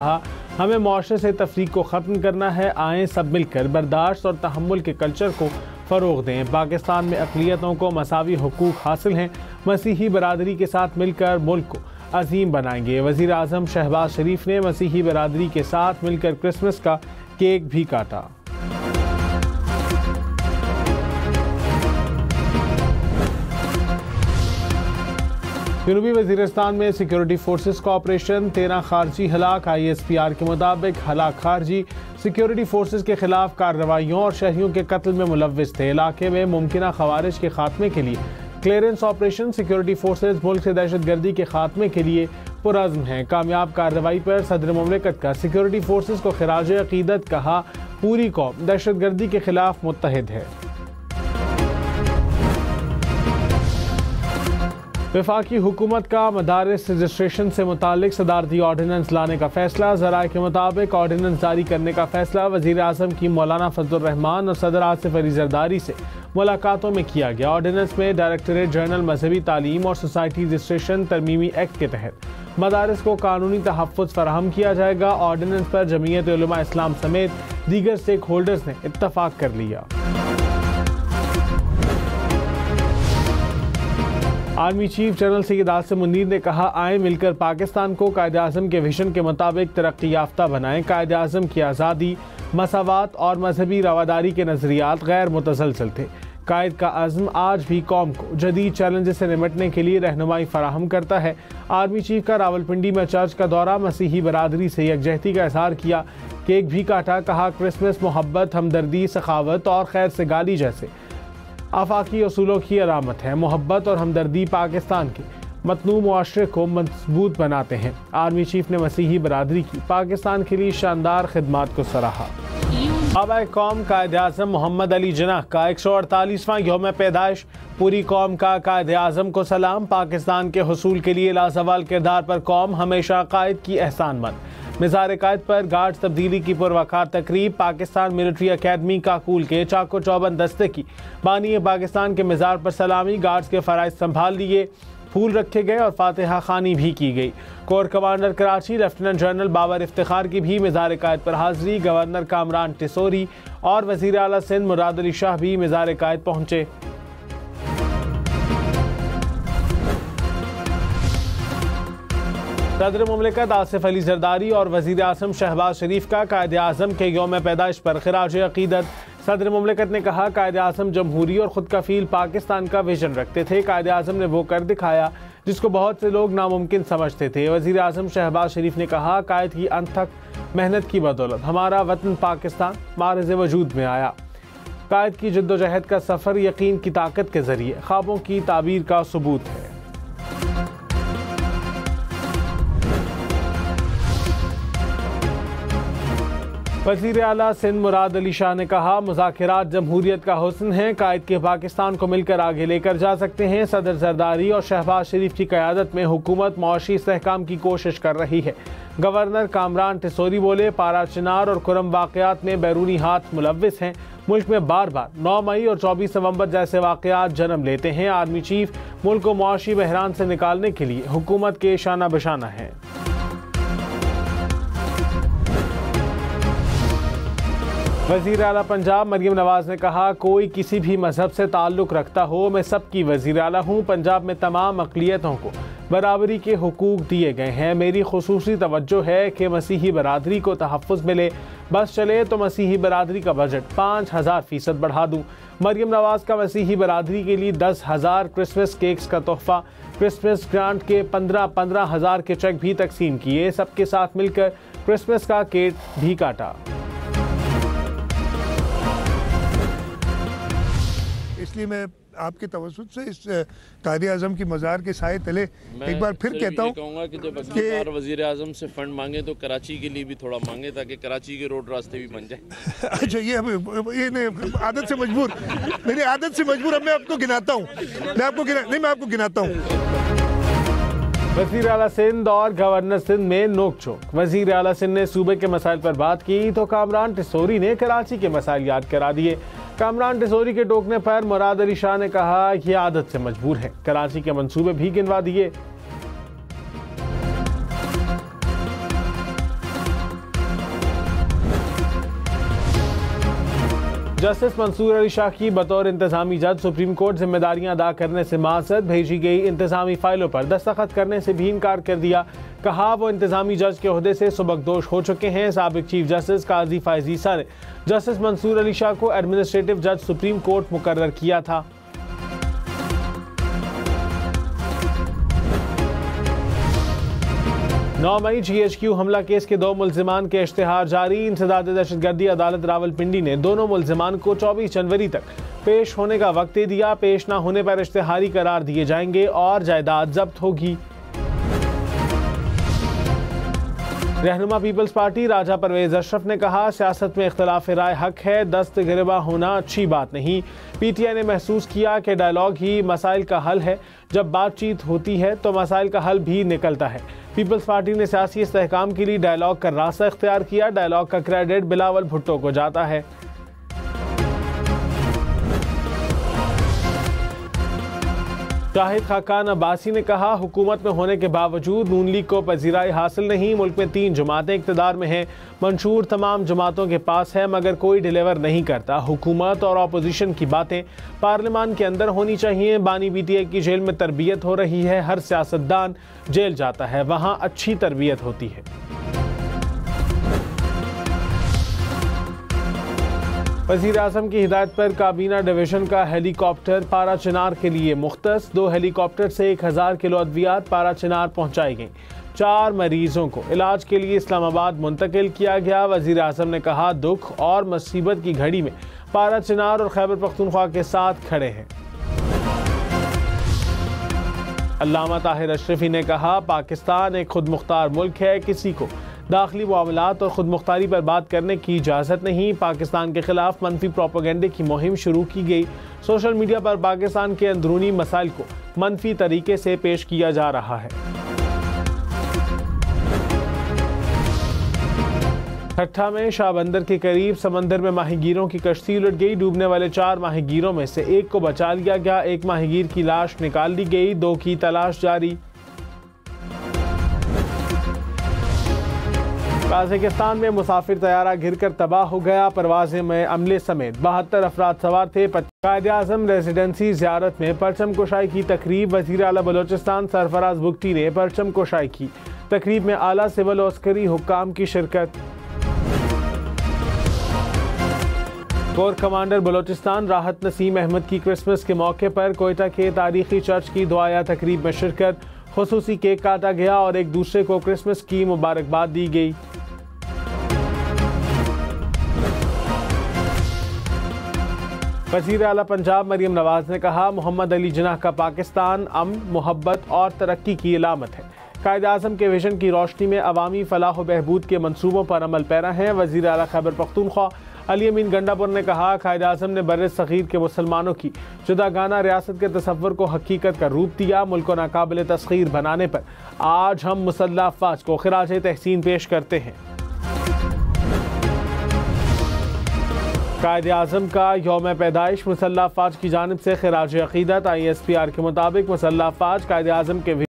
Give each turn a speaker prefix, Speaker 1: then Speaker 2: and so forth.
Speaker 1: हमें मुआशरे से तफरीक को ख़त्म करना है। आएँ सब मिलकर बर्दाश्त और तहम्मुल के कल्चर को फ़रोग़ दें। पाकिस्तान में अक़लियतों को मसावी हुकूक हासिल हैं। मसीही बरादरी के साथ मिलकर मुल्क को अजीम बनाएंगे। वज़ीर आज़म शहबाज शरीफ ने मसीही बरादरी के साथ मिलकर क्रिसमस का केक भी काटा। जनूबी वज़ीरिस्तान में सिक्योरिटी फोर्सेस का ऑपरेशन, 13 खारजी हलाक। ISPR के मुताबिक हलाक खारजी सिक्योरिटी फोर्सेस के खिलाफ कार्रवाइयों और शहरियों के कत्ल में मुलव्विस थे। इलाके में मुमकिना खवारिज के खात्मे के लिए क्लियरेंस ऑपरेशन। सिक्योरिटी फोर्सेस मुल्क से दहशत गर्दी के खात्मे के लिए पुरअज़्म हैं। कामयाब कार्रवाई पर सदर मुमलिकत का सिक्योरिटी फोर्सेस को खिराज अकीदत। कहा, पूरी कौम दहशत गर्दी के खिलाफ मुत्तहिद है। वफाकी हुकूमत का मदारिस रजिस्ट्रेशन से मुतालिक सदारती ऑर्डिनेंस लाने का फैसला। ज़राए के मुताबिक ऑर्डिनेंस जारी करने का फैसला वज़ीर आज़म की मौलाना फजलुर रहमान और सदर आसिफ अली ज़रदारी से मुलाकातों में किया गया। ऑर्डिनेंस में डायरेक्टरेट जनरल मजहबी तालीम और सोसाइटी रजिस्ट्रेशन तरमीमी एक्ट के तहत मदारिस को कानूनी तहफ़्फ़ुज़ फराहम किया जाएगा। ऑर्डिनेंस पर जमीयत उलमा इस्लाम समेत दीगर स्टेक होल्डर्स ने इत्तफ़ाक़ कर लिया। Army chief general Syed Asim Munir ने कहा, आए मिलकर पाकिस्तान को कायदे आज़म के विजन के मुताबिक तरक्की याफ्ता बनाएं। कायदे आज़म की आज़ादी, मसावात और मजहबी रवादारी के नज़रियात गैर मुतसलसल थे। कायद का अज़्म आज भी कौम को जदीद चैलेंजेस से निपटने के लिए रहनुमाई फराहम करता है। आर्मी चीफ का रावलपिंडी में चर्च का दौरा, मसीही बरादरी से यकजहती का इज़हार किया, केक भी काटा। कहा, क्रिसमस मोहब्बत, हमदर्दी, सखावत और खैर से गाली जैसे आफाकी असूलों की अलामत है। मोहब्बत और हमदर्दी पाकिस्तान के मतनू मुआशरे को मजबूत बनाते हैं। आर्मी चीफ ने मसीही बरादरी की पाकिस्तान के लिए शानदार खिदमात को सराहा। बाबा कौम कायदे आज़म मोहम्मद अली जिन्नाह का 148वां यौम पैदाइश। पूरी कौम का कायदे आज़म को सलाम। पाकिस्तान के हुसूल के लिए लाजवाल किरदार पर कौम हमेशा कायद की एहसानमंद। मिज़ार कायद पर गार्ड्स तब्दीली की पुरवकार तकरीब। पाकिस्तान मिलिट्री अकेडमी काकूल के चाको चौबंद दस्ते की बानी पाकिस्तान के मिज़ार पर सलामी। गार्ड्स के फ़राइज़ संभाल लिए, फूल रखे गए और फातिहा खानी भी की गई। Core commander Karachi lieutenant general Babar Iftikhar की भी मिज़ार कायद पर हाज़िरी। गवर्नर कामरान टिसोरी और वज़ीर आला सिंध मुराद अली शाह भी मिज़ार कायद पहुँचे। सदर मुमलिकत आसिफ अली ज़रदारी और वज़ीर आज़म शहबाज शरीफ का कायदे आज़म के यौम पैदाइश पर खिराज अकीदत। सदर मुमलिकत ने कहा, कायदे आज़म जमहूरी और ख़ुद कफ़ील पाकिस्तान का विजन रखते थे। कायदे आज़म ने वो कर दिखाया जिसको बहुत से लोग नामुमकिन समझते थे। वज़ीर आज़म शहबाज शरीफ ने कहा, कायद की अनथक मेहनत की बदौलत हमारा वतन पाकिस्तान मारज़ वजूद में आया। कायद की जद्दोजहद का सफ़र यकीन की ताकत के ज़रिए ख्वाबों की ताबीर का सबूत है। वज़ीर आला सिंध मुराद अली शाह ने कहा, मुज़ाकिरात जमहूरियत का हुस्न है। कायद के पाकिस्तान को मिलकर आगे लेकर जा सकते हैं। सदर ज़रदारी और शहबाज शरीफ की क़यादत में हुकूमत मुआशी इस्तेहकाम की कोशिश कर रही है। गवर्नर कामरान टिसोरी बोले, पारा चिनार और कुरम वाक़यात में बैरूनी हाथ मुलव्विस हैं। मुल्क में बार बार 9 मई और 24 नवंबर जैसे वाक़यात जन्म लेते हैं। आर्मी चीफ मुल्क को मुआशी बहरान से निकालने के लिए हुकूमत के शाना बशाना है। वज़ीर आला पंजाब मरियम नवाज़ ने कहा, कोई किसी भी मजहब से ताल्लुक़ रखता हो, मैं सबकी वज़ीर आला हूँ। पंजाब में तमाम अक़लियतों को बराबरी के हुकूक दिए गए हैं। मेरी खुसूसी तवज्जो है कि मसीही बरादरी को तहफ़्फ़ुज़ मिले। बस चले तो मसीही बरादरी का बजट 5000% बढ़ा दूँ। मरियम नवाज़ का मसीही बरादरी के लिए 10,000 क्रिसमस केक्स का तोहफ़ा। क्रिसमस ग्रांट के 15-15 हज़ार के चेक भी तकसीम किए। सबके साथ मिलकर क्रिसमस का केक भी काटा।
Speaker 2: इसलिए मैं आपके तवज्जुद से इस कायदे आज़म की मज़ार के साए तले एक बार फिर कहता हूँ
Speaker 3: कि जब अगली वज़ीर आज़म से फंड मांगे तो कराची के लिए भी थोड़ा मांगे ताकि कराची के रोड रास्ते भी बन जाए।
Speaker 2: अच्छा, ये आदत से मजबूर, मेरी आदत से मजबूर। अब मैं आपको गिनाता हूँ, मैं आपको गिनाता हूँ।
Speaker 1: वज़ीर आला सिंध और गवर्नर सिंध में नोक-झोंक। वज़ीर आला सिंध ने सूबे के मसाइल पर बात की तो कामरान टिसोरी ने कराची के मसाइल याद करा दिए। कामरान टिसोरी के टोकने पर मुराद अली शाह ने कहा, यह आदत से मजबूर है। कराची के मंसूबे भी गिनवा दिए। जस्टिस मंसूर अली शाह की बतौर इंतजामी जज सुप्रीम कोर्ट जिम्मेदारियां अदा करने से माजरत, भेजी गई इंतजामी फाइलों पर दस्तखत करने से भी इनकार कर दिया। कहा वो इंतजामी जज के ओहदे से सुबकदोश हो चुके हैं। साबिक चीफ जस्टिस काजी फायज ईसा ने जस्टिस मंसूर अली शाह को एडमिनिस्ट्रेटिव जज सुप्रीम कोर्ट मुकर्रर किया था। नौ मई GHQ हमला केस के 2 मुल्जिमान के इश्तिहार जारी। इंसदाद दहशतगर्दी अदालत रावलपिंडी ने दोनों मुल्जिमान को 24 जनवरी तक पेश होने का वक्त दे दिया। पेश न होने पर इश्तिहारी करार दिए जाएंगे और जायदाद जब्त होगी। रहनुमा पीपल्स पार्टी राजा परवेज अशरफ ने कहा, सियासत में इख्तलाफ राय हक है, दस्त गिरबा होना अच्छी बात नहीं। PTI ने महसूस किया कि डायलॉग ही मसाइल का हल है। जब बातचीत होती है तो मसाइल का हल भी निकलता है। पीपल्स पार्टी ने सियासी इस्तेहकाम के लिए डायलॉग का रास्ता इख्तियार किया। डायलॉग का क्रेडिट बिलावल भुट्टो को जाता है। शाहिद खाकान अब्बासी ने कहा, हुकूमत में होने के बावजूद नून लीग को पजीराई हासिल नहीं। मुल्क में 3 जमातें इक़्तिदार में हैं, मंशूर तमाम जमातों के पास है मगर कोई डिलीवर नहीं करता। हुकूमत और अपोजिशन की बातें पार्लियामान के अंदर होनी चाहिए। बानी PTI की जेल में तरबियत हो रही है। हर सियासतदान जेल जाता है, वहाँ अच्छी तरबियत होती है। वज़ीर आज़म की हिदायत पर काबीना डिवीज़न का हेलीकॉप्टर पारा चिनार के लिए मुख्तस। 2 हेलीकॉप्टर से 1000 किलो अद्वियात पारा चिनार पहुँचाई गई। 4 मरीजों को इलाज के लिए इस्लामाबाद मुंतकिल किया गया। वज़ीर आज़म ने कहा, दुख और मुसीबत की घड़ी में पारा चिनार और खैबर पख्तूनख्वा के साथ खड़े हैं। अल्लामा ताहिर अशरफी ने कहा, पाकिस्तान एक खुद मुख्तार मुल्क है, किसी को दाखिली मामलात और खुद मुख्तारी पर बात करने की इजाज़त नहीं। पाकिस्तान के खिलाफ मनफी प्रोपेगेंडे की मुहिम शुरू की गई। सोशल मीडिया पर पाकिस्तान के अंदरूनी मसाइल को मनफी तरीके से पेश किया जा रहा है। ठट्ठा में शाहबंदर के करीब समंदर में माहीगीरों की कश्ती उलट गई। डूबने वाले 4 माहीगीरों में से 1 को बचा लिया गया। 1 माहीगीर की लाश निकाल ली गई, 2 की तलाश जारी। काज़ाकिस्तान में मुसाफिर तैयारा गिरकर तबाह हो गया। परवाज़े में अमले समेत 72 अफराद सवार थे। कायद-ए-आज़म रेजिडेंसी ज़ियारत में परचम कुशाई की तकरीब। वज़ीर आला बलोचिस्तान सरफराज बुगटी ने परचम कुशाई की। तकरीब में आला सिविल और अस्करी हुक्काम की शिरकत। कोर कमांडर बलोचिस्तान राहत नसीम अहमद की क्रिसमस के मौके पर कोयटा के तारीखी चर्च की दुआया तकरीब में शिरकत। खुसूसी केक काटा गया और एक दूसरे को क्रिसमस की मुबारकबाद दी गई। वज़ीर आला पंजाब मरियम नवाज ने कहा, मोहम्मद अली जिन्नाह का पाकिस्तान अमन, मोहब्बत और तरक्की की इलामत है। कायद आज़म के विजन की रोशनी में अवामी फलाह बहबूद के मंसूबों पर अमल पैरा हैं। वज़ीर आला खैबर पख्तूनख्वा अली अमीन गंडापुर ने कहा, कायद आज़म ने बर्रे सग़ीर के मुसलमानों की जुदागाना रियासत के तसव्वुर को हकीकत का रूप दिया। मुल्क को नाकाबिल तस्खीर बनाने पर आज हम मुसल्लह अफ़वाज को खिराज तहसीन पेश करते हैं। कायद आज़म का यौम पैदाइश मुसल्लह अफ़वाज की जानिब से खिराज अक़ीदत। ISPR के मुताबिक मुसल्लह अफ़वाज कायद आज़म के